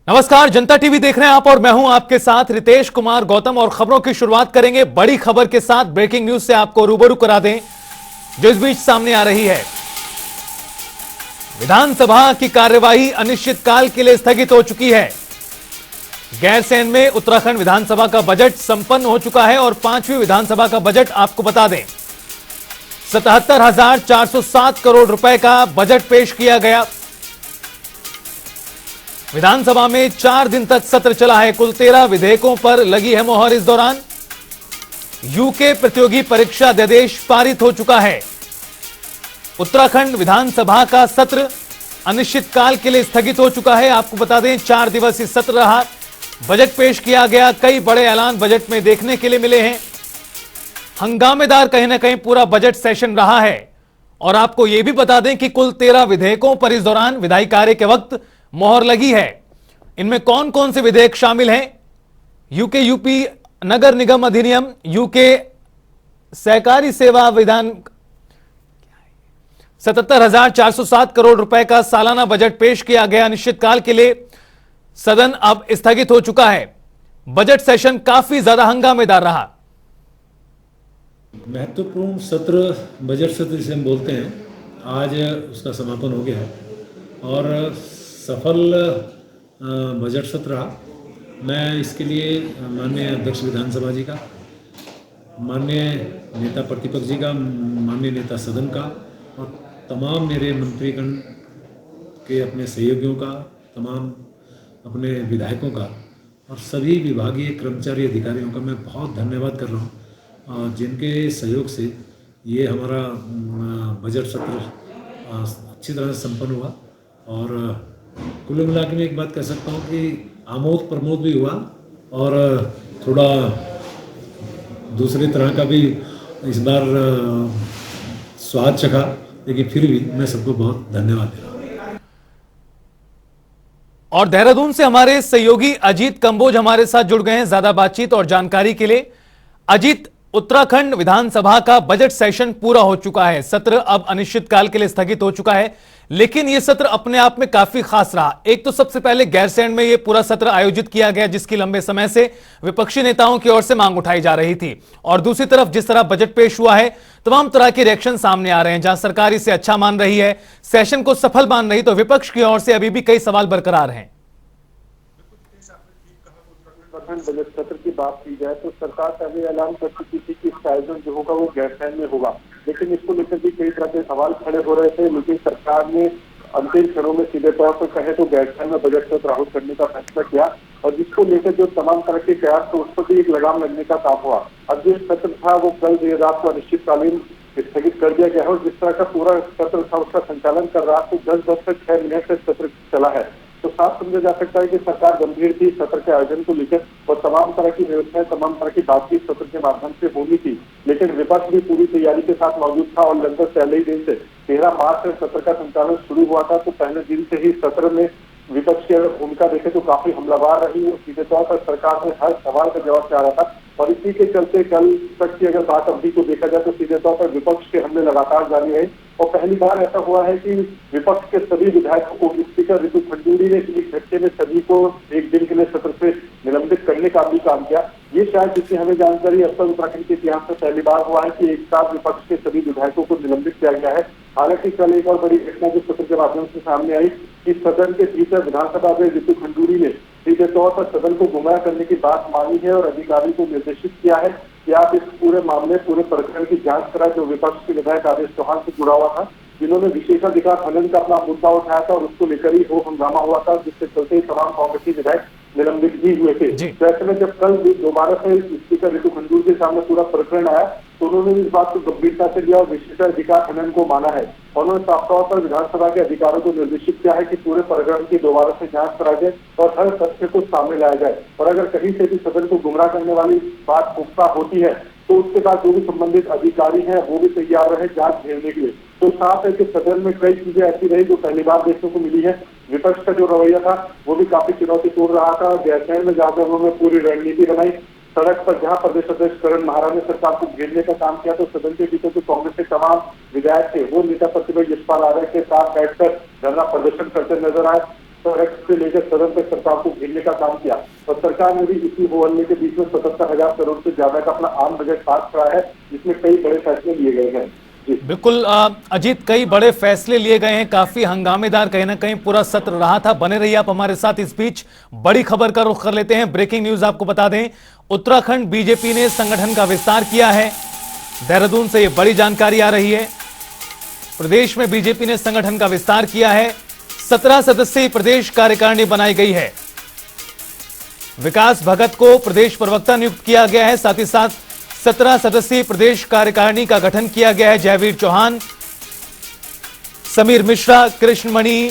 नमस्कार, जनता टीवी देख रहे हैं आप और मैं हूं आपके साथ रितेश कुमार गौतम। और खबरों की शुरुआत करेंगे बड़ी खबर के साथ। ब्रेकिंग न्यूज से आपको रूबरू करा दें जो इस बीच सामने आ रही है। विधानसभा की कार्यवाही अनिश्चितकाल के लिए स्थगित हो चुकी है। गैरसैंण में उत्तराखंड विधानसभा का बजट संपन्न हो चुका है और 5वीं विधानसभा का बजट आपको बता दें 77,407 करोड़ रुपए का बजट पेश किया गया। विधानसभा में 4 दिन तक सत्र चला है। कुल 13 विधेयकों पर लगी है मोहर। इस दौरान यूके प्रतियोगी परीक्षा अध्यादेश पारित हो चुका है। उत्तराखंड विधानसभा का सत्र अनिश्चितकाल के लिए स्थगित हो चुका है। आपको बता दें 4 दिवसीय सत्र रहा। बजट पेश किया गया। कई बड़े ऐलान बजट में देखने के लिए मिले हैं। हंगामेदार कहीं ना कहीं पूरा बजट सेशन रहा है। और आपको यह भी बता दें कि कुल 13 विधेयकों पर इस दौरान विधायी कार्य के वक्त मोहर लगी है। इनमें कौन कौन से विधेयक शामिल हैं? यूपी नगर निगम अधिनियम, यूके सहकारी सेवा विधान, 77,407 करोड़ रुपए का सालाना बजट पेश किया गया। अनिश्चितकाल के लिए सदन अब स्थगित हो चुका है। बजट सेशन काफी ज्यादा हंगामेदार रहा। महत्वपूर्ण सत्र, बजट सत्र जिसे हम बोलते हैं, आज उसका समापन हो गया है और सफल बजट सत्र रहा। मैं इसके लिए माननीय अध्यक्ष विधानसभा जी का, माननीय नेता प्रतिपक्ष जी का, माननीय नेता सदन का और तमाम मेरे मंत्रीगण के अपने सहयोगियों का, तमाम अपने विधायकों का और सभी विभागीय कर्मचारी अधिकारियों का मैं बहुत धन्यवाद कर रहा हूँ, जिनके सहयोग से ये हमारा बजट सत्र अच्छी तरह से संपन्न हुआ। और कुल मिला के मैं एक बात कह सकता हूँ कि आमोद प्रमोद भी हुआ और थोड़ा दूसरी तरह का भी इस बार स्वाद चखा, लेकिन फिर भी मैं सबको बहुत धन्यवाद दे रहा हूँ। और देहरादून से हमारे सहयोगी अजीत कंबोज हमारे साथ जुड़ गए हैं ज्यादा बातचीत और जानकारी के लिए। अजीत, उत्तराखंड विधानसभा का बजट सेशन पूरा हो चुका है। सत्र अब अनिश्चितकाल के लिए स्थगित हो चुका है, लेकिन यह सत्र अपने आप में काफी खास रहा। एक तो सबसे पहले गैरसैंण में यह पूरा सत्र आयोजित किया गया, जिसकी लंबे समय से विपक्षी नेताओं की ओर से मांग उठाई जा रही थी। और दूसरी तरफ जिस तरह बजट पेश हुआ है, तमाम तरह के रिएक्शन सामने आ रहे हैं। जहां सरकार इसे अच्छा मान रही है, सेशन को सफल मान रही, तो विपक्ष की ओर से अभी भी कई सवाल बरकरार हैं। बजट सत्र की बात की जाए तो सरकार पहले ऐलान कर चुकी थी कि इसका आयोजन जो होगा वो गैरसैंण में होगा, लेकिन इसको लेकर भी कई तरह के सवाल खड़े हो रहे थे। लेकिन सरकार ने अंतिम क्षणों में सीधे तौर पर कहे तो गैरसैंण में बजट सत्र आहूत करने का फैसला किया और जिसको लेकर जो तमाम तरह के प्रयास थे उस पर भी एक लगाम लगने का काम हुआ। अब जो सत्र था वो कल देर रात को अनिश्चितकालीन स्थगित कर दिया गया है और जिस तरह का पूरा सत्र था उसका संचालन कर रहा तो 10 बजकर 6 मिनट से सत्र चला है। तो साफ समझा जा सकता है कि सरकार गंभीर थी सत्र के आयोजन को लेकर और तमाम तरह की व्यवस्थाएं, तमाम तरह की बातचीत सत्र के माध्यम से होनी थी। लेकिन विपक्ष भी पूरी तैयारी के साथ मौजूद था और लगभग पहले ही दिन से 13 मार्च से सत्र का संचालन शुरू हुआ था। तो पहले दिन से ही सत्र में विपक्ष की अगर भूमिका देखे तो काफी हमलावर रही और सीधे तौर पर सरकार ने हर सवाल का जवाब चाह रहा था। और इसी के चलते कल तक की अगर बात अवधि को देखा जाए तो सीधे तौर पर विपक्ष के हमले लगातार जारी रहे और पहली बार ऐसा हुआ है कि विपक्ष के सभी विधायकों को स्पीकर ऋतु खंडूरी ने एक झटके में सभी को एक दिन के लिए सत्र से निलंबित करने का भी काम किया। ये शायद जिससे हमें जानकारी अब तक उत्तराखंड के इतिहास में पहली बार हुआ है कि एक साथ विपक्ष के सभी विधायकों को निलंबित किया गया है। हालांकि कल एक और बड़ी घटना जो सत्र के माध्यम से सामने आई कि सदन के भीतर विधानसभा में ऋतु खंडूरी ने सीधे तौर पर सदन को गुमराह करने की बात मानी है और अधिकारी को निर्देशित किया है कि आप इस पूरे मामले, पूरे प्रकरण की जांच करा जो विपक्ष के विधायक आदेश चौहान से जुड़ा हुआ था, जिन्होंने विशेषाधिकार हनन का अपना मुद्दा उठाया था और उसको लेकर ही वो हंगामा हुआ था, जिससे चलते तमाम कांग्रेसी विधायक निलंबित भी हुए थे। तो ऐसे में जब कल दोबारा से स्पीकर ऋतु खंडूरी के सामने पूरा प्रकरण आया तो उन्होंने इस बात को गंभीरता से लिया और विशेषाधिकार हनन को माना है। और उन्होंने साफ तौर पर विधानसभा के अधिकारियों को निर्देशित किया है कि पूरे प्रकरण की दोबारा से जांच कराई जाए और हर तथ्य को सामने लाया जाए और अगर कहीं से भी सदन को गुमराह करने वाली बात पुख्ता होती है तो उसके बाद जो भी संबंधित अधिकारी हैं वो भी तैयार रहे जांच घेरने के लिए। तो साफ है कि सदन में कई चीजें ऐसी रही जो पहली बार देखने को मिली है। विपक्ष का जो रवैया था वो भी काफी चुनौतीपूर्ण रहा था। गैरसैंण में जाकर उन्होंने पूरी रणनीति बनाई। सड़क पर जहां प्रदेश अध्यक्ष करण महाराज ने सरकार को घेरने का काम किया तो सदन के भीतर जो कांग्रेस के तमाम विधायक थे वो नेता प्रतिपक्ष यशपाल आर्य के साथ बैठकर धरना प्रदर्शन करते नजर आए। सड़क से लेकर सदन तक सरकार को घेरने का काम किया और सरकार ने भी इसी होहल्ले के बीच में 77,000 करोड़ से ज्यादा का अपना आम बजट पास करा है, जिसमें कई बड़े फैसले लिए गए हैं। बिल्कुल अजीत, कई बड़े फैसले लिए गए हैं, काफी हंगामेदार कहीं ना कहीं पूरा सत्र रहा था। बने रहिए आप हमारे साथ। इस बीच बड़ी खबर का रुख कर लेते हैं। ब्रेकिंग न्यूज आपको बता दें, उत्तराखंड बीजेपी ने संगठन का विस्तार किया है। देहरादून से यह बड़ी जानकारी आ रही है। प्रदेश में बीजेपी ने संगठन का विस्तार किया है। 17 सदस्यीय प्रदेश कार्यकारिणी बनाई गई है। विकास भगत को प्रदेश प्रवक्ता नियुक्त किया गया है। साथ ही साथ 17 सदस्यीय प्रदेश कार्यकारिणी का गठन किया गया है। जयवीर चौहान, समीर मिश्रा, कृष्णमणि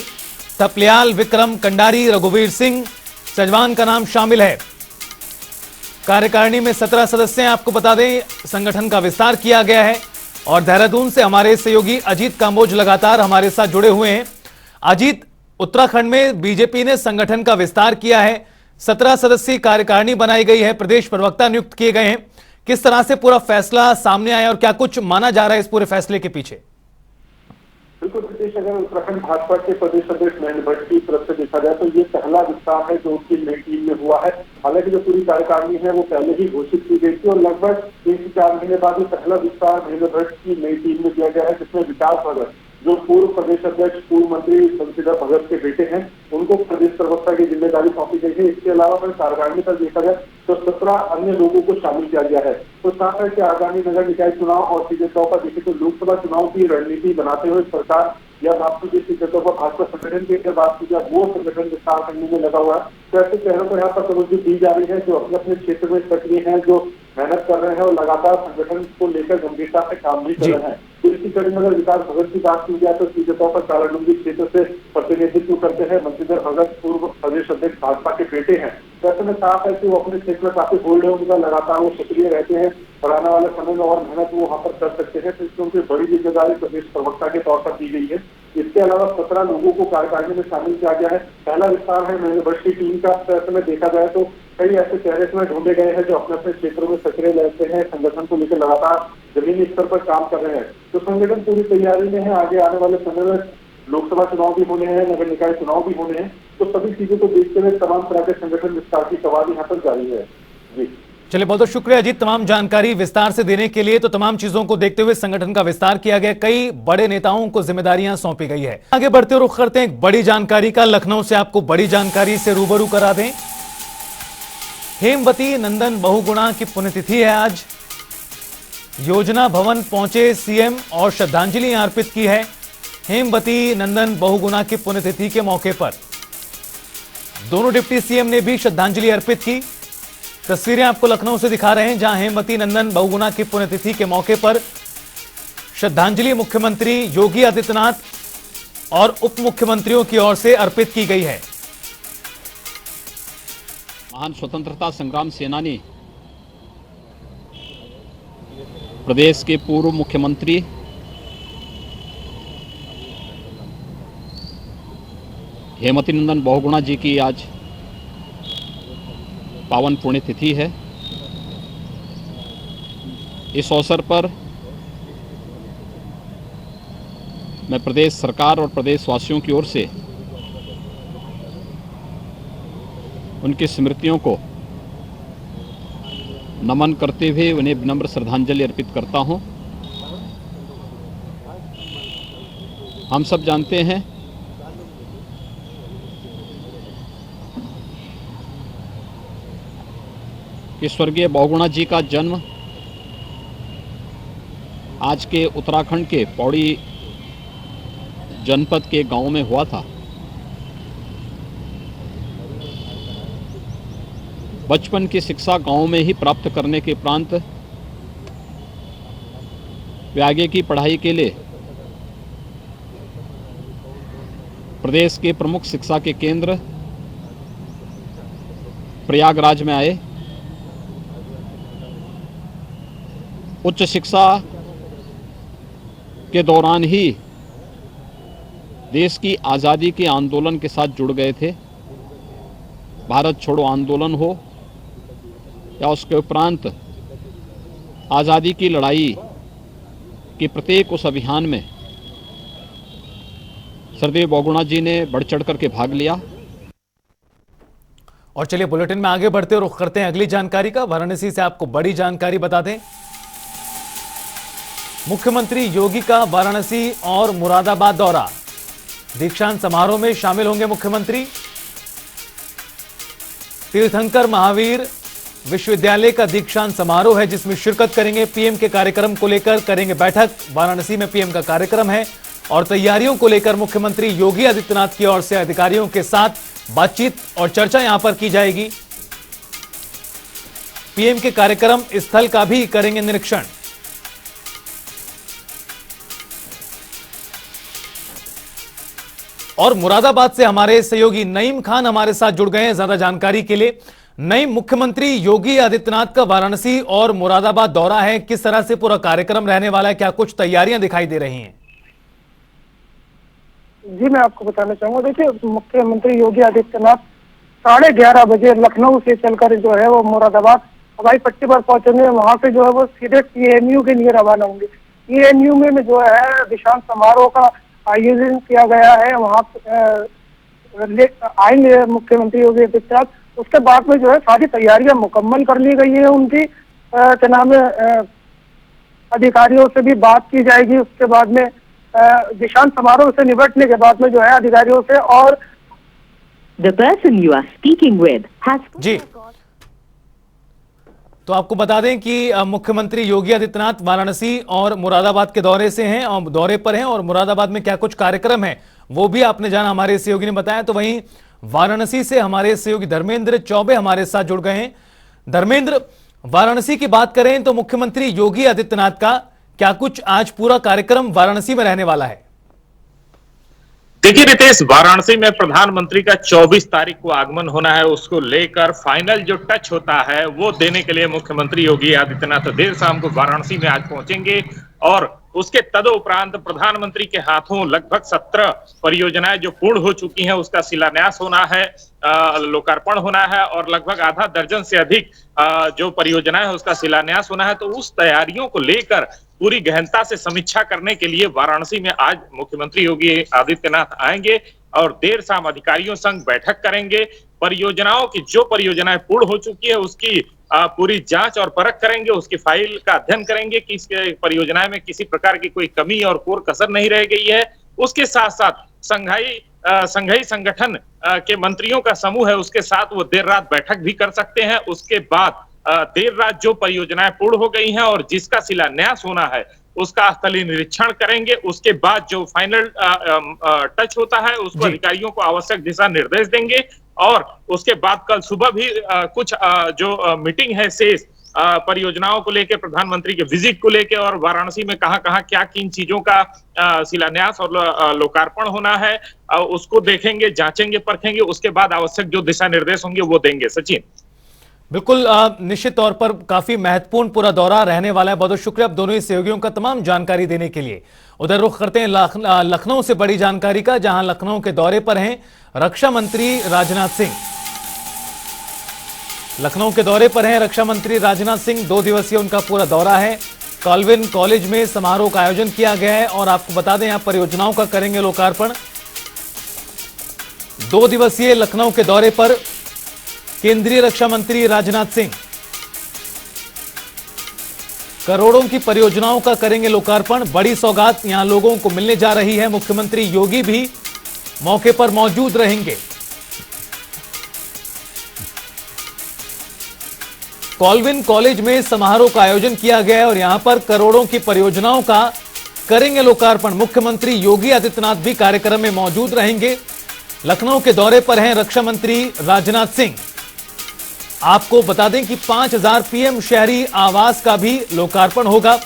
थपलियाल, विक्रम कंडारी, रघुवीर सिंह सजवान का नाम शामिल है। कार्यकारिणी में 17 सदस्य हैं। आपको बता दें, संगठन का विस्तार किया गया है। और देहरादून से हमारे सहयोगी अजीत कांबोज लगातार हमारे साथ जुड़े हुए हैं। अजीत, उत्तराखंड में बीजेपी ने संगठन का विस्तार किया है, 17 सदस्यीय कार्यकारिणी बनाई गई है, प्रदेश प्रवक्ता नियुक्त किए गए हैं। किस तरह से पूरा फैसला सामने आया और क्या कुछ माना जा रहा है इस पूरे फैसले के पीछे? बिल्कुल ब्रिटिश, अगर उत्तराखंड भाजपा के प्रदेश अध्यक्ष महेंद्र भट्ट की तरफ से देखा जाए तो ये पहला विस्तार है जो उनकी नई टीम में हुआ है। हालांकि जो पूरी कार्यकारिणी है वो पहले ही घोषित की गई थी और लगभग 3 से 4 महीने बाद ये पहला विस्तार महेंद्र भट्ट की नई टीम में दिया गया है, जिसमें विकास भगत जो पूर्व प्रदेश अध्यक्ष, पूर्व मंत्री बंशीधर भगत के बेटे हैं, उनको प्रदेश प्रवक्ता की जिम्मेदारी सौंपी गई है। इसके अलावा अगर कार्यकारिणी पर देखा जाए तो 17 अन्य लोगों को शामिल किया गया है। तो साथ है कि आगामी नगर निकाय चुनाव और सीधे तौर पर देखें तो लोकसभा चुनाव की रणनीति बनाते हुए सरकार या आपकी जिस सीधे पर भाजपा संगठन की अगर बात की जाए वो संगठन विस्तार करने में लगा हुआ है। तो ऐसे चेहरों को यहाँ पर तवज्जो दी जा रही है जो अपने अपने क्षेत्र में सक्रिय हैं, जो मेहनत कर रहे हैं और लगातार संगठन को लेकर गंभीरता से काम भी कर रहे हैं। तो इसी कड़ी में अगर विकास भगत की बात की जाए तो सीधे तौर पर कालाडूंगी क्षेत्र से प्रतिनिधित्व करते हैं बंशीधर भगत, पूर्व प्रदेश अध्यक्ष भाजपा के बेटे हैं। तो ऐसे में साफ है कि वो अपने क्षेत्र में काफी होल्ड है उनका, लगातार वो सक्रिय रहते हैं और आने वाले समय में और मेहनत वो वहाँ पर कर सकते हैं। तो इसमें उनकी बड़ी जिम्मेदारी प्रदेश प्रवक्ता के तौर पर दी गई है। इसके अलावा 17 लोगों को कार्यकारिणी में शामिल किया गया है। पहला विस्तार है महेंद्र भट्ट की टीम का। ऐसे में देखा जाए तो कई ऐसे चेहरे इसमें ढूंढे गए हैं जो अपने अपने क्षेत्रों में सक्रिय रहते हैं, संगठन को लेकर लगातार जमीनी स्तर पर काम कर रहे हैं। तो संगठन पूरी तैयारी में है। आगे आने वाले समय में लोकसभा चुनाव भी होने हैं, नगर निकाय चुनाव भी होने हैं। तो सभी चीजों को देखते हुए तमाम तरह के संगठन विस्तार की कवायद यहाँ पर जारी है। जी चलिए, बहुत बहुत शुक्रिया अजीत तमाम जानकारी विस्तार से देने के लिए। तो तमाम चीजों को देखते हुए संगठन का विस्तार किया गया, कई बड़े नेताओं को जिम्मेदारियां सौंपी गई है। आगे बढ़ते हुए रुख करते हैं एक बड़ी जानकारी का। लखनऊ से आपको बड़ी जानकारी से रूबरू करा दें। हेमवती नंदन बहुगुणा की पुण्यतिथि है आज। योजना भवन पहुंचे सीएम और श्रद्धांजलि अर्पित की है। हेमवती नंदन बहुगुणा की पुण्यतिथि के मौके पर दोनों डिप्टी सीएम ने भी श्रद्धांजलि अर्पित की। तस्वीरें आपको लखनऊ से दिखा रहे हैं जहां हेमवती नंदन बहुगुणा की पुण्यतिथि के मौके पर श्रद्धांजलि मुख्यमंत्री योगी आदित्यनाथ और उप मुख्यमंत्रियों की ओर से अर्पित की गई है। महान स्वतंत्रता संग्राम सेनानी, प्रदेश के पूर्व मुख्यमंत्री हेमवती नंदन बहुगुणा जी की आज पावन पुण्यतिथि है। इस अवसर पर मैं प्रदेश सरकार और प्रदेशवासियों की ओर से उनकी स्मृतियों को नमन करते हुए उन्हें विनम्र श्रद्धांजलि अर्पित करता हूं। हम सब जानते हैं कि स्वर्गीय बहुगुणा जी का जन्म आज के उत्तराखंड के पौड़ी जनपद के गांव में हुआ था। बचपन की शिक्षा गांव में ही प्राप्त करने के उपरांत वे आगे की पढ़ाई के लिए प्रदेश के प्रमुख शिक्षा के केंद्र प्रयागराज में आए। उच्च शिक्षा के दौरान ही देश की आज़ादी के आंदोलन के साथ जुड़ गए थे। भारत छोड़ो आंदोलन हो या उसके उपरांत आज़ादी की लड़ाई के प्रत्येक उस अभियान में श्रद्धेय बहुगुणा जी ने बढ़ चढ़ करके भाग लिया। और चलिए बुलेटिन में आगे बढ़ते और रुख करते हैं अगली जानकारी का। वाराणसी से आपको बड़ी जानकारी बता दें, मुख्यमंत्री योगी का वाराणसी और मुरादाबाद दौरा, दीक्षांत समारोह में शामिल होंगे मुख्यमंत्री। तीर्थंकर महावीर विश्वविद्यालय का दीक्षांत समारोह है जिसमें शिरकत करेंगे। पीएम के कार्यक्रम को लेकर करेंगे बैठक। वाराणसी में पीएम का कार्यक्रम है और तैयारियों को लेकर मुख्यमंत्री योगी आदित्यनाथ की ओर से अधिकारियों के साथ बातचीत और चर्चा यहां पर की जाएगी। पीएम के कार्यक्रम स्थल का भी करेंगे निरीक्षण। और मुरादाबाद से हमारे सहयोगी नईम खान हमारे साथ जुड़ गए हैं ज्यादा जानकारी के लिए। नईम, मुख्यमंत्री योगी आदित्यनाथ का वाराणसी और मुरादाबाद दौरा है, किस तरह से पूरा कार्यक्रम रहने वाला है, क्या कुछ तैयारियां दिखाई दे रही हैं? जी मैं आपको बताना चाहूंगा, देखिए मुख्यमंत्री योगी आदित्यनाथ 11:30 बजे लखनऊ से चलकर जो है वो मुरादाबाद हवाई पट्टी पर पहुंचेंगे। वहां से जो है वो सीधे टीएनयू के लिए रवाना होंगे। टीएनयू में जो है दीक्षांत समारोह का आयोजन किया गया है, वहाँ आएंगे मुख्यमंत्री योगी आदित्यनाथ। उसके बाद में जो है सारी तैयारियां मुकम्मल कर ली गई है उनकी, क्या नाम है, अधिकारियों से भी बात की जाएगी। उसके बाद में दीक्षांत समारोह से निपटने के बाद में जो है अधिकारियों से और The person you are speaking with has जी, तो आपको बता दें कि मुख्यमंत्री योगी आदित्यनाथ वाराणसी और मुरादाबाद के दौरे से हैं और दौरे पर हैं, और मुरादाबाद में क्या कुछ कार्यक्रम है वो भी आपने जाना, हमारे सहयोगी ने बताया। तो वहीं वाराणसी से हमारे सहयोगी धर्मेंद्र चौबे हमारे साथ जुड़ गए हैं। धर्मेंद्र, वाराणसी की बात करें तो मुख्यमंत्री योगी आदित्यनाथ का क्या कुछ आज पूरा कार्यक्रम वाराणसी में रहने वाला है? देखिए रितेश, वाराणसी में प्रधानमंत्री का 24 तारीख को आगमन होना है। उसको लेकर फाइनल जो टच होता है वो देने के लिए मुख्यमंत्री योगी आदित्यनाथ देर शाम को वाराणसी में आज पहुंचेंगे और उसके तदुपरांत प्रधानमंत्री के हाथों लगभग 17 परियोजनाएं जो पूर्ण हो चुकी हैं उसका शिलान्यास होना है, लोकार्पण होना है, और लगभग आधा दर्जन से अधिक जो परियोजनाएं है उसका शिलान्यास होना है। तो उस तैयारियों को लेकर पूरी गहनता से समीक्षा करने के लिए वाराणसी में आज मुख्यमंत्री योगी आदित्यनाथ आएंगे और देर शाम अधिकारियों संग बैठक करेंगे। परियोजनाओं की जो परियोजनाएं पूर्ण हो चुकी है उसकी पूरी जांच और परख करेंगे, उसकी फाइल का अध्ययन करेंगे कि इस परियोजनाएं में किसी प्रकार की कोई कमी और कोर कसर नहीं रह गई है। उसके साथ साथ संघाई संगठन के मंत्रियों का समूह है, उसके साथ वो देर रात बैठक भी कर सकते हैं। उसके बाद देर रात जो परियोजनाएं पूर्ण हो गई हैं और जिसका शिलान्यास होना है उसका स्थलीय निरीक्षण करेंगे। उसके बाद जो फाइनल टच होता है उसको अधिकारियों को आवश्यक दिशा निर्देश देंगे और उसके बाद कल सुबह भी कुछ जो मीटिंग है शेष परियोजनाओं को लेकर, प्रधानमंत्री के विजिट को लेकर और वाराणसी में कहां क्या किन चीजों का शिलान्यास और लोकार्पण होना है उसको देखेंगे, जांचेंगे, परखेंगे। उसके बाद आवश्यक जो दिशा निर्देश होंगे वो देंगे। सचिन, बिल्कुल, निश्चित तौर पर काफी महत्वपूर्ण पूरा दौरा रहने वाला है। बहुत बहुत शुक्रिया आप दोनों ही सहयोगियों का तमाम जानकारी देने के लिए। उधर रुख करते हैं लखनऊ से बड़ी जानकारी का, जहां लखनऊ के दौरे पर हैं रक्षा मंत्री राजनाथ सिंह। लखनऊ के दौरे पर हैं रक्षा मंत्री राजनाथ सिंह। 2 दिवसीय उनका पूरा दौरा है। कॉल्विन कॉलेज में समारोह का आयोजन किया गया है और आपको बता दें यहां परियोजनाओं का करेंगे लोकार्पण। 2 दिवसीय लखनऊ के दौरे पर केंद्रीय रक्षा मंत्री राजनाथ सिंह करोड़ों की परियोजनाओं का करेंगे लोकार्पण। बड़ी सौगात यहां लोगों को मिलने जा रही है। मुख्यमंत्री योगी भी मौके पर मौजूद रहेंगे। कॉल्विन कॉलेज में समारोह का आयोजन किया गया है और यहां पर करोड़ों की परियोजनाओं का करेंगे लोकार्पण। मुख्यमंत्री योगी आदित्यनाथ भी कार्यक्रम में मौजूद रहेंगे। लखनऊ के दौरे पर हैं रक्षा मंत्री राजनाथ सिंह। आपको बता दें कि 5000 पीएम शहरी आवास का भी लोकार्पण होगा।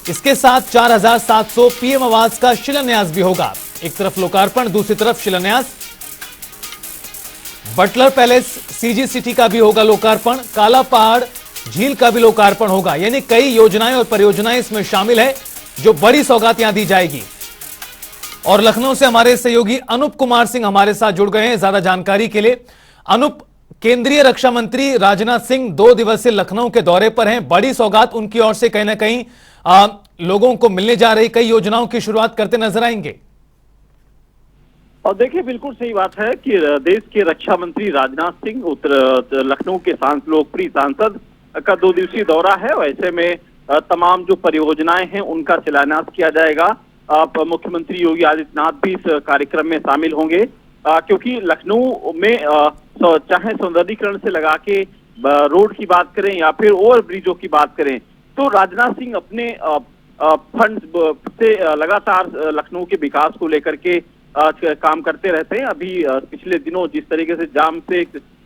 इसके साथ 4700 पीएम आवास का शिलान्यास भी होगा। एक तरफ लोकार्पण, दूसरी तरफ शिलान्यास। बटलर पैलेस सीजी सिटी का भी होगा लोकार्पण। काला पहाड़ झील का भी लोकार्पण होगा। यानी कई योजनाएं और परियोजनाएं इसमें शामिल है जो बड़ी सौगात यहां दी जाएगी। और लखनऊ से हमारे सहयोगी अनूप कुमार सिंह हमारे साथ जुड़ गए हैं ज्यादा जानकारी के लिए। अनूप, केंद्रीय रक्षा मंत्री राजनाथ सिंह 2 दिवसीय लखनऊ के दौरे पर हैं। बड़ी सौगात उनकी ओर से कहीं ना कहीं लोगों को मिलने जा रही, कई योजनाओं की शुरुआत करते नजर आएंगे। और देखिए, बिल्कुल सही बात है कि देश के रक्षा मंत्री राजनाथ सिंह लखनऊ के लोकप्रिय सांसद का 2 दिवसीय दौरा है। वैसे में तमाम जो परियोजनाएं हैं उनका शिलान्यास किया जाएगा। मुख्यमंत्री योगी आदित्यनाथ भी इस कार्यक्रम में शामिल होंगे, क्योंकि लखनऊ में चाहे सौंदर्यीकरण से लगा के रोड की बात करें या फिर ओवर ब्रिजों की बात करें, तो राजनाथ सिंह अपने फंड से लगातार लखनऊ के विकास को लेकर के काम करते रहते हैं। अभी पिछले दिनों जिस तरीके से जाम से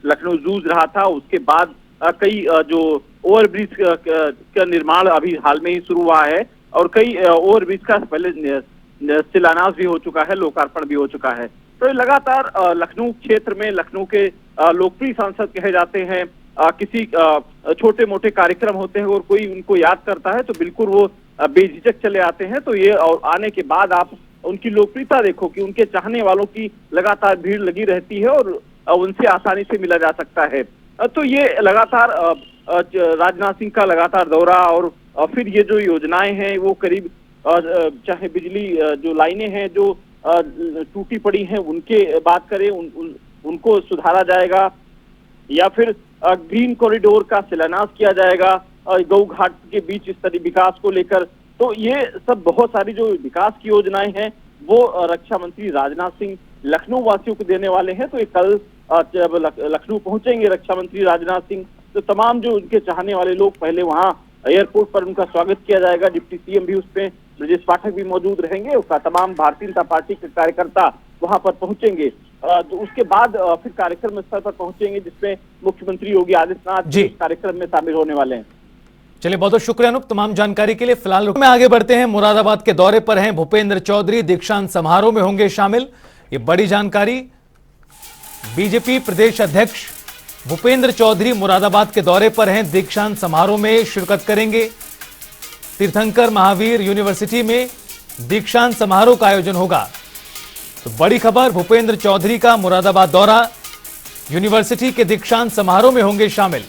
लखनऊ जूझ रहा था, उसके बाद कई जो ओवर ब्रिज का निर्माण अभी हाल में ही शुरू हुआ है और कई ओवर ब्रिज का पहले शिलान्यास भी हो चुका है, लोकार्पण भी हो चुका है। तो लगातार लखनऊ क्षेत्र में लखनऊ के लोकप्रिय सांसद कहे जाते हैं, किसी छोटे मोटे कार्यक्रम होते हैं और कोई उनको याद करता है तो बिल्कुल वो बेझिझक चले आते हैं। तो ये और आने के बाद आप उनकी लोकप्रियता देखो कि उनके चाहने वालों की लगातार भीड़ लगी रहती है और उनसे आसानी से मिला जा सकता है। तो ये लगातार राजनाथ सिंह का लगातार दौरा और फिर ये जो योजनाएं हैं वो करीब चाहे बिजली जो लाइनें हैं जो टूटी पड़ी हैं उनके बात करें, उनको सुधारा जाएगा या फिर ग्रीन कॉरिडोर का शिलान्यास किया जाएगा गौ घाट के बीच इस तरह विकास को लेकर। तो ये सब बहुत सारी जो विकास की योजनाएं हैं वो रक्षा मंत्री राजनाथ सिंह लखनऊ वासियों को देने वाले हैं। तो ये कल जब लखनऊ पहुंचेंगे रक्षा मंत्री राजनाथ सिंह, तो तमाम जो उनके चाहने वाले लोग पहले वहां एयरपोर्ट पर उनका स्वागत किया जाएगा। डिप्टी सीएम भी उसमें ब्रजेश पाठक भी मौजूद रहेंगे, उसका तमाम भारतीय जनता पार्टी के कार्यकर्ता वहां पर पहुंचेंगे। तो उसके बाद फिर कार्यक्रम स्थल पर पहुंचेंगे जिसमें मुख्यमंत्री योगी आदित्यनाथ जी कार्यक्रम में शामिल होने वाले हैं। चलिए, बहुत बहुत शुक्रिया अनूप तमाम जानकारी के लिए। फिलहाल में आगे बढ़ते हैं, मुरादाबाद के दौरे पर हैं भूपेंद्र चौधरी, दीक्षांत समारोह में होंगे शामिल। ये बड़ी जानकारी। बीजेपी प्रदेश अध्यक्ष भूपेंद्र चौधरी मुरादाबाद के दौरे पर हैं, दीक्षांत समारोह में शिरकत करेंगे। तीर्थंकर महावीर यूनिवर्सिटी में दीक्षांत समारोह का आयोजन होगा। तो बड़ी खबर, भूपेंद्र चौधरी का मुरादाबाद दौरा, यूनिवर्सिटी के दीक्षांत समारोह में होंगे शामिल।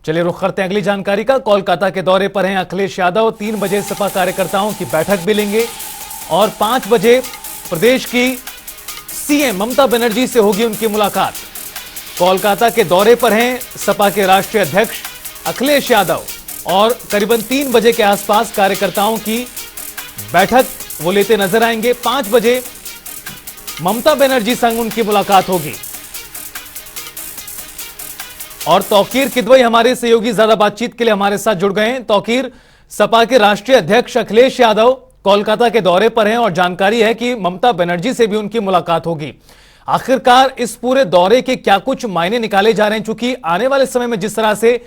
चलिए रुख करते हैं अगली जानकारी का। कोलकाता के दौरे पर हैं अखिलेश यादव, 3 बजे सपा कार्यकर्ताओं की बैठक भी लेंगे और 5 बजे प्रदेश की सीएम ममता बनर्जी से होगी उनकी मुलाकात। कोलकाता के दौरे पर हैं सपा के राष्ट्रीय अध्यक्ष अखिलेश यादव और करीबन 3 बजे के आसपास कार्यकर्ताओं की बैठक वो लेते नजर आएंगे। 5 बजे ममता बनर्जी संग उनकी मुलाकात होगी। और तौकीर किदवई हमारे सहयोगी ज्यादा बातचीत के लिए हमारे साथ जुड़ गए हैं। तौकीर, सपा के राष्ट्रीय अध्यक्ष अखिलेश यादव कोलकाता के दौरे पर हैं और जानकारी है कि ममता बनर्जी से भी उनकी मुलाकात होगी। आखिरकार इस पूरे दौरे के क्या कुछ मायने निकाले जा रहे हैं, चूंकि आने वाले समय में जिस तरह से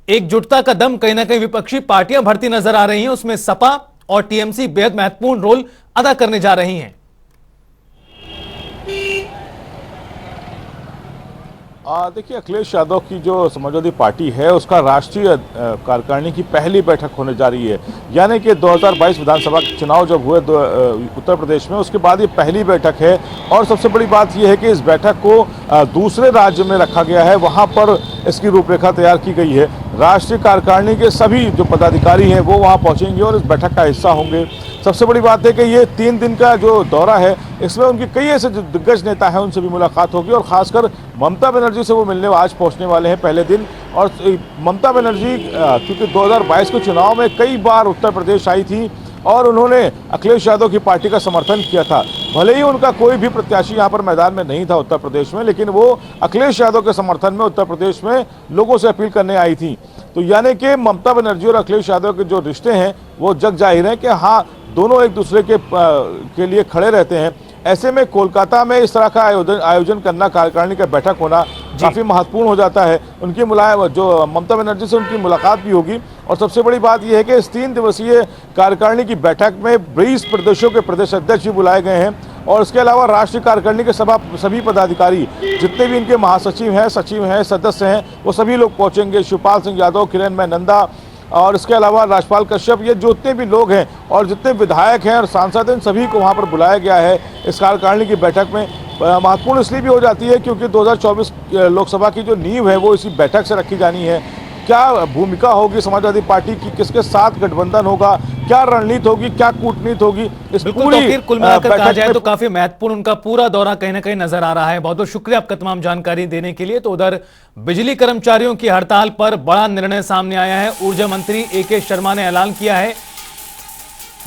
एकजुटता का दम कहीं ना कहीं विपक्षी पार्टियां भरती नजर आ रही हैं, उसमें सपा और टीएमसी बेहद महत्वपूर्ण रोल अदा करने जा रही हैं। देखिए, अखिलेश यादव की जो समाजवादी पार्टी है उसका राष्ट्रीय कार्यकारिणी की पहली बैठक होने जा रही है। यानी कि 2022 विधानसभा चुनाव जब हुए उत्तर प्रदेश में, उसके बाद ये पहली बैठक है। और सबसे बड़ी बात यह है कि इस बैठक को दूसरे राज्य में रखा गया है, वहाँ पर इसकी रूपरेखा तैयार की गई है। राष्ट्रीय कार्यकारिणी के सभी जो पदाधिकारी हैं वो वहाँ पहुँचेंगे और इस बैठक का हिस्सा होंगे। सबसे बड़ी बात है कि ये 3 दिन का जो दौरा है इसमें उनके कई ऐसे जो दिग्गज नेता हैं उनसे भी मुलाकात होगी और खासकर ममता बनर्जी से वो मिलने आज पहुंचने वाले हैं पहले दिन। और ममता बनर्जी क्योंकि 2022 के चुनाव में कई बार उत्तर प्रदेश आई थी और उन्होंने अखिलेश यादव की पार्टी का समर्थन किया था। भले ही उनका कोई भी प्रत्याशी यहाँ पर मैदान में नहीं था उत्तर प्रदेश में, लेकिन वो अखिलेश यादव के समर्थन में उत्तर प्रदेश में लोगों से अपील करने आई थी। तो यानी कि ममता बनर्जी और अखिलेश यादव के जो रिश्ते हैं वो जग जाहिर हैं कि हाँ, दोनों एक दूसरे के लिए खड़े रहते हैं। ऐसे में कोलकाता में इस तरह का आयोजन करना, कार्यकारिणी का बैठक होना काफ़ी महत्वपूर्ण हो जाता है। उनकी जो ममता बनर्जी से उनकी मुलाकात भी होगी। और सबसे बड़ी बात यह है कि इस 3 दिवसीय कार्यकारिणी की बैठक में 20 प्रदेशों के प्रदेश अध्यक्ष भी बुलाए गए हैं और इसके अलावा राष्ट्रीय कार्यकारिणी के सभी पदाधिकारी, जितने भी इनके महासचिव हैं, सचिव हैं, सदस्य हैं, वो सभी लोग पहुंचेंगे। शिवपाल सिंह यादव, किरणमय नंदा और इसके अलावा राजपाल कश्यप, ये जितने भी लोग हैं और जितने विधायक हैं और सांसद हैं, सभी को वहाँ पर बुलाया गया है इस कार्यकारिणी की बैठक में। महत्वपूर्ण इसलिए भी हो जाती है क्योंकि 2024 लोकसभा की जो नींव है वो इसी बैठक से रखी जानी है। क्या भूमिका होगी समाजवादी पार्टी की, किसके साथ गठबंधन होगा, क्या रणनीति होगी, क्या कूटनीति होगी, इस बिल्कुल। पूरी तो फिर कुल मिलाकर कहा बैठक जाए में तो काफी महत्वपूर्ण उनका पूरा दौरा कहीं ना कहीं नजर आ रहा है। बहुत बहुत शुक्रिया आपका तमाम जानकारी देने के लिए। तो उधर बिजली कर्मचारियों की हड़ताल पर बड़ा निर्णय सामने आया है। ऊर्जा मंत्री ए.के. शर्मा ने ऐलान किया है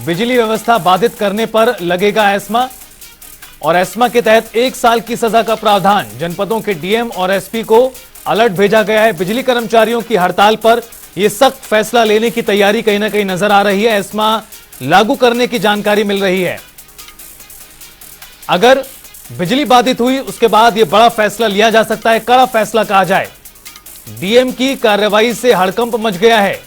बिजली व्यवस्था बाधित करने पर लगेगा एस्मा, और एस्मा के तहत 1 साल की सजा का प्रावधान। जनपदों के डीएम और एसपी को अलर्ट भेजा गया है। बिजली कर्मचारियों की हड़ताल पर यह सख्त फैसला लेने की तैयारी कहीं ना कहीं नजर आ रही है। एस्मा लागू करने की जानकारी मिल रही है। अगर बिजली बाधित हुई उसके बाद यह बड़ा फैसला लिया जा सकता है, कड़ा फैसला कहा जाए। डीएम की कार्रवाई से हड़कंप मच गया है।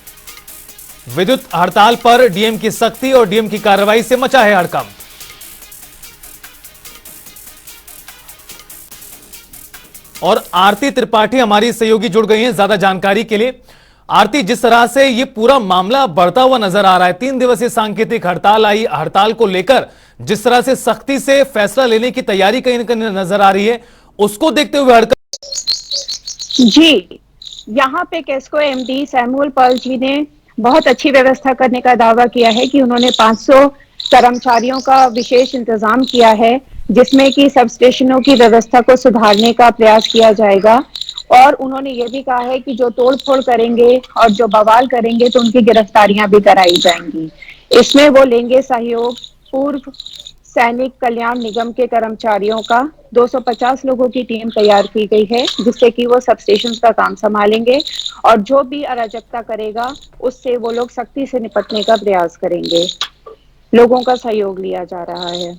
विद्युत हड़ताल पर डीएम की सख्ती और डीएम की कार्रवाई से मचा है हड़कंप। और आरती त्रिपाठी हमारी सहयोगी जुड़ गई हैं ज्यादा जानकारी के लिए। आरती, जिस तरह से ये पूरा मामला बढ़ता हुआ नजर आ रहा है, 3 दिवसीय सांकेतिक हड़ताल आई, हड़ताल को लेकर जिस तरह से सख्ती से फैसला लेने की तैयारी कहीं ना कहीं नजर आ रही है, उसको देखते हुए हड़कंप। जी, यहाँ पे केस्को एमडी सैमुअल पर्ल जी ने बहुत अच्छी व्यवस्था करने का दावा किया है कि उन्होंने 500 कर्मचारियों का विशेष इंतजाम किया है, जिसमें कि सब स्टेशनों की व्यवस्था को सुधारने का प्रयास किया जाएगा। और उन्होंने ये भी कहा है कि जो तोड़फोड़ करेंगे और जो बवाल करेंगे तो उनकी गिरफ्तारियां भी कराई जाएंगी। इसमें वो लेंगे सहयोग पूर्व सैनिक कल्याण निगम के कर्मचारियों का। 250 लोगों की टीम तैयार की गई है, जिससे कि वो सब स्टेशन का काम संभालेंगे और जो भी अराजकता करेगा उससे वो लोग सख्ती से निपटने का प्रयास करेंगे। लोगों का सहयोग लिया जा रहा है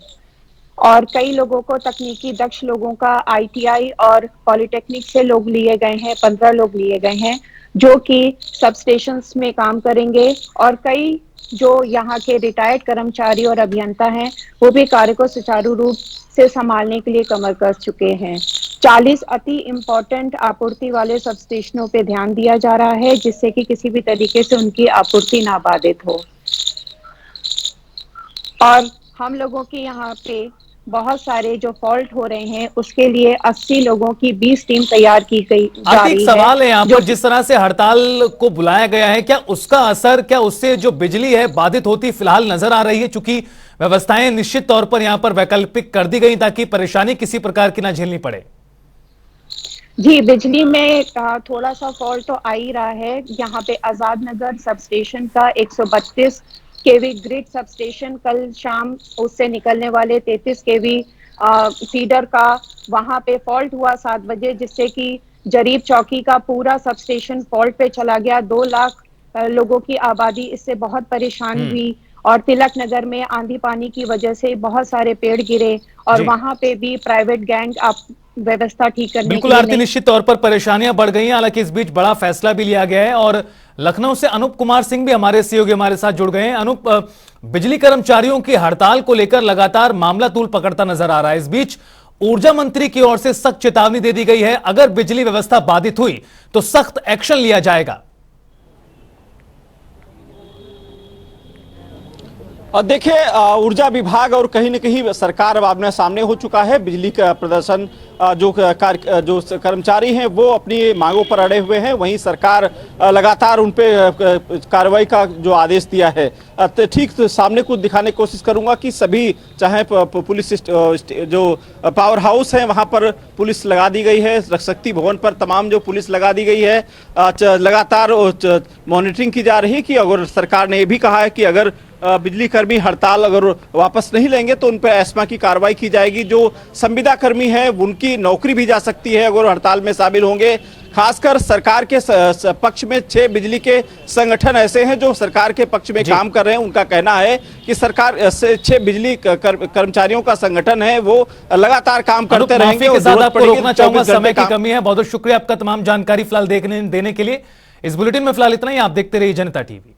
और कई लोगों को, तकनीकी दक्ष लोगों का आईटीआई और पॉलिटेक्निक से लोग लिए गए हैं। 15 लोग लिए गए हैं जो कि सब स्टेशंस में काम करेंगे, और कई जो यहाँ के रिटायर्ड कर्मचारी और अभियंता हैं वो भी कार्य को सुचारू रूप से संभालने के लिए कमर कस चुके हैं। 40 अति इम्पोर्टेंट आपूर्ति वाले सब स्टेशनों पे ध्यान दिया जा रहा है, जिससे कि किसी भी तरीके से उनकी आपूर्ति ना बाधित हो। और हम लोगों के यहाँ पे बहुत सारे जो फॉल्ट हो रहे हैं उसके लिए 80 लोगों की 20 टीम तैयार की गई जा रही है। एक सवाल है यहाँ पर, जिस तरह से हड़ताल को बुलाया गया है, क्या उसका असर, क्या उससे जो बिजली है बाधित होती फिलहाल नजर आ रही है? चूंकि व्यवस्थाएं निश्चित तौर पर यहाँ पर वैकल्पिक कर दी गई ताकि परेशानी किसी प्रकार की ना झेलनी पड़े। जी, बिजली में थोड़ा सा फॉल्ट तो आ ही रहा है। यहाँ पे आजाद नगर सब स्टेशन का 132 केवी ग्रिड सब स्टेशन, कल शाम उससे निकलने वाले 33 केवी फीडर का वहां पे फॉल्ट हुआ 7 बजे, जिससे कि जरीब चौकी का पूरा सब स्टेशन फॉल्ट पे चला गया। 2 लाख लोगों की आबादी इससे बहुत परेशान हुई। और तिलक नगर में आंधी पानी की वजह से बहुत सारे पेड़ गिरे और वहां पे भी प्राइवेट गैंग व्यवस्था ठीक करने बिल्कुल आरती, निश्चित तौर पर परेशानियां बढ़ गई हैं। हालांकि इस बीच बड़ा फैसला भी लिया गया है और लखनऊ से अनूप कुमार सिंह भी हमारे सहयोगी हमारे साथ जुड़ गए हैं। अनूप, बिजली कर्मचारियों की हड़ताल को लेकर लगातार मामला तूल पकड़ता नजर आ रहा है। इस बीच ऊर्जा मंत्री की ओर से सख्त चेतावनी दे दी गई है, अगर बिजली व्यवस्था बाधित हुई तो सख्त एक्शन लिया जाएगा। और देखिए, ऊर्जा विभाग और कहीं न कहीं सरकार अब आमने सामने हो चुका है। बिजली का प्रदर्शन जो कर्मचारी हैं वो अपनी मांगों पर अड़े हुए हैं, वहीं सरकार लगातार उन पे कार्रवाई का जो आदेश दिया है। ठीक सामने को दिखाने की कोशिश करूंगा कि सभी, चाहे पुलिस जो पावर हाउस है वहां पर पुलिस लगा दी गई है, शक्ति भवन पर तमाम जो पुलिस लगा दी गई है, लगातार मॉनिटरिंग की जा रही है। कि अगर सरकार ने यह भी कहा है कि अगर बिजली कर्मी हड़ताल अगर वापस नहीं लेंगे तो उन पर एस्मा की कार्रवाई की जाएगी। जो संविदा कर्मी है उनकी नौकरी भी जा सकती है अगर हड़ताल में शामिल होंगे। खासकर सरकार के पक्ष में 6 बिजली के संगठन ऐसे हैं जो सरकार के पक्ष में काम कर रहे हैं। उनका कहना है कि सरकार से 6 बिजली कर्मचारियों का संगठन है वो लगातार काम करते रहेंगे। और आपको रोकना चाहूंगा, समय की कमी है। बहुत बहुत शुक्रिया आपका तमाम जानकारी फिलहाल देने के लिए। इस बुलेटिन में फिलहाल इतना ही। आप देखते रहिए जनता टीवी।